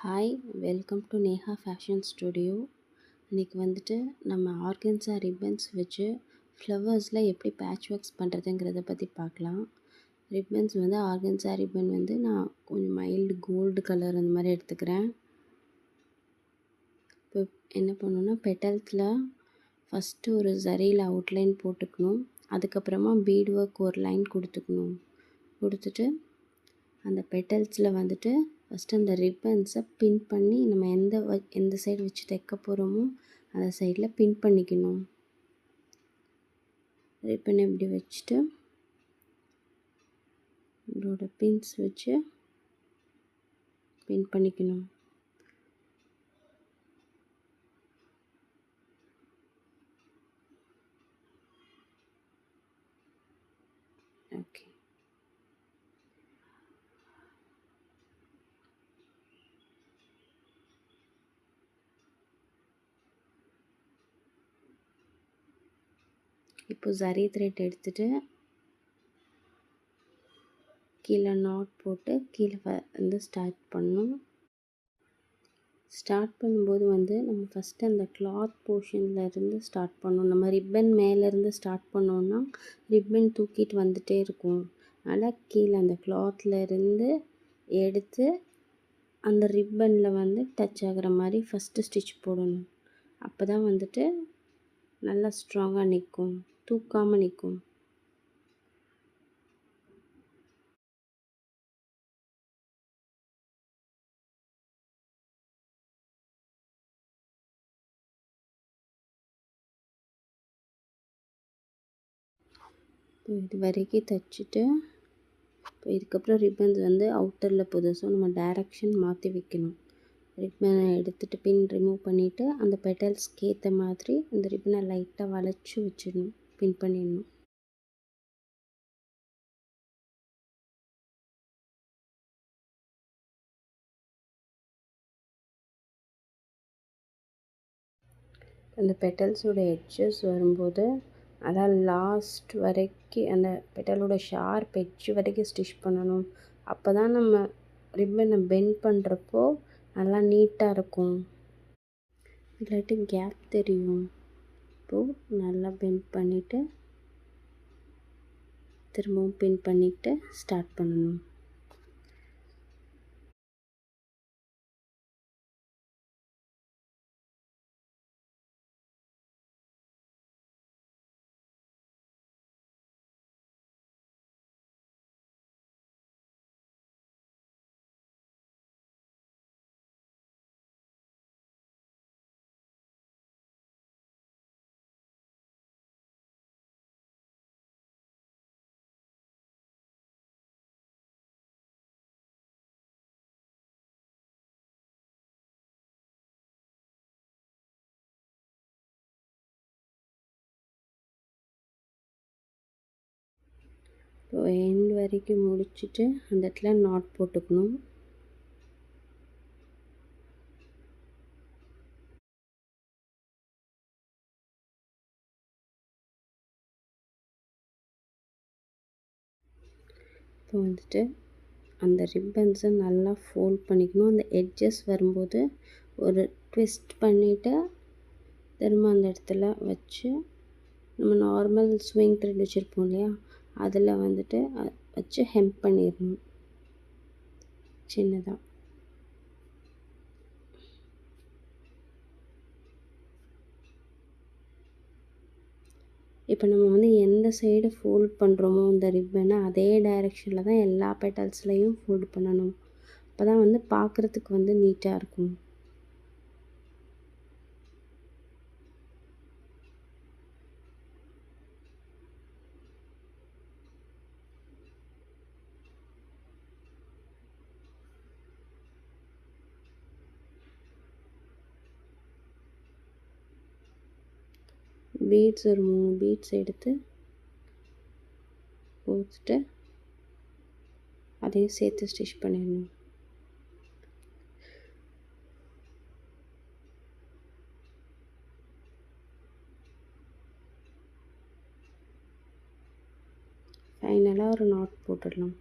Hi, welcome to Neha fashion studio. இன்றைக்கி வந்துட்டு நம்ம ஆர்கன்ஸா ரிப்பன்ஸ் வச்சு ஃப்ளவர்ஸில் எப்படி பேட்ச் ஒர்க்ஸ் பண்ணுறதுங்கிறத பற்றி பார்க்கலாம். ரிப்பன்ஸ் வந்து ஆர்கன்ஸா ரிப்பன் வந்து நான் கொஞ்சம் மைல்டு கோல்டு கலர் அந்த மாதிரி எடுத்துக்கிறேன். இப்போ என்ன பண்ணணுன்னா, பெட்டல்ஸில் ஃபஸ்ட்டு ஒரு ஜரியில் அவுட்லைன் போட்டுக்கணும். அதுக்கப்புறமா பீட் ஒர்க் ஒரு லைன் கொடுத்துட்டு அந்த பெட்டல்ஸில் வந்துட்டு ஃபஸ்ட்டு அந்த ரிப்பன்ஸை பின் பண்ணி நம்ம எந்த சைடு வச்சு தைக்க போகிறோமோ அந்த சைடில் பின் பண்ணிக்கணும். ரிப்பன் இப்படி வச்சுட்டு இதோட பின்ஸ் வச்சு பின் பண்ணிக்கணும். ஓகே, இப்போ ஜரி த்ரெட் எடுத்துகிட்டு கீழே நாட் போட்டு கீழே வந்து ஸ்டார்ட் பண்ணும்போது வந்து நம்ம ஃபஸ்ட்டு அந்த கிளாத் போர்ஷன்லேருந்து ஸ்டார்ட் பண்ணணும். நம்ம ரிப்பன் மேலேருந்து ஸ்டார்ட் பண்ணோன்னா ரிப்பன் தூக்கிட்டு வந்துகிட்டே இருக்கும். அதனால் கீழே அந்த கிளாத்லேருந்து எடுத்து அந்த ரிப்பனில் வந்து டச் ஆகிற மாதிரி ஃபஸ்ட்டு ஸ்டிச் போடணும். அப்போ தான் வந்துட்டு நல்லா ஸ்ட்ராங்காக நிற்கும், தூக்காமல் நிற்கும். இது வரைக்கும் தைச்சிட்டு இப்போ இதுக்கப்புறம் ரிப்பன்ஸ் வந்து அவுட்டரில் போகுது. ஸோ நம்ம டைரக்ஷன் மாற்றி வைக்கணும். ரிப்பனை எடுத்துகிட்டு பின் ரிமூவ் பண்ணிவிட்டு அந்த பெட்டல்ஸ்க்கு ஏற்ற மாதிரி அந்த ரிப்பனை லைட்டாக வளைச்சி வச்சிடணும், பின் பண்ணிடணும். அந்த பெட்டல்ஸோட எட்ஜஸ் வரும்போது அதான் லாஸ்ட் வரைக்கும் அந்த பெட்டலோட ஷார்ப் எட்ஜ் வரைக்கும் ஸ்டிச் பண்ணணும். அப்போ தான் நம்ம ரிப்பனை பெண்ட் பண்ணுறப்போ நல்லா நீட்டாக இருக்கும், இல்லாட்டி கேப் தெரியும். இப்போது நல்லா பெண்ட் பண்ணிவிட்டு திரும்பவும் பின் பண்ணிவிட்டு ஸ்டார்ட் பண்ணணும். இப்போ எண்ட் வரைக்கும் முடிச்சுட்டு அந்த இடத்துல நாட் போட்டுக்கணும். இப்போ வந்துட்டு அந்த ரிப்பன்ஸை நல்லா ஃபோல்ட் பண்ணிக்கணும். அந்த எட்ஜஸ் வரும்போது ஒரு ட்விஸ்ட் பண்ணிவிட்டு திரும்ப அந்த இடத்துல வச்சு நம்ம நார்மல் ஸ்விங் த்ரெட் வச்சுருப்போம் இல்லையா, அதில் வந்துட்டு வச்சு ஹெம்ப் பண்ணிடணும் சின்னதாக. இப்போ நம்ம வந்து எந்த சைடு ஃபோல்ட் பண்ணுறோமோ இந்த ரிப்பனை அதே டைரெக்ஷனில் தான் எல்லா பெட்டல்ஸ்லையும் ஃபோல்ட் பண்ணணும். அப்போ தான் வந்து பார்க்குறதுக்கு வந்து நீட்டாக இருக்கும். பீட்ஸ் ஒரு 3 பீட்ஸ் எடுத்து கோர்த்துட்டு அதையும் சேர்த்து ஸ்டிச் பண்ணிடணும். ஃபைனலாக ஒரு நாட் போட்டுடலாம்.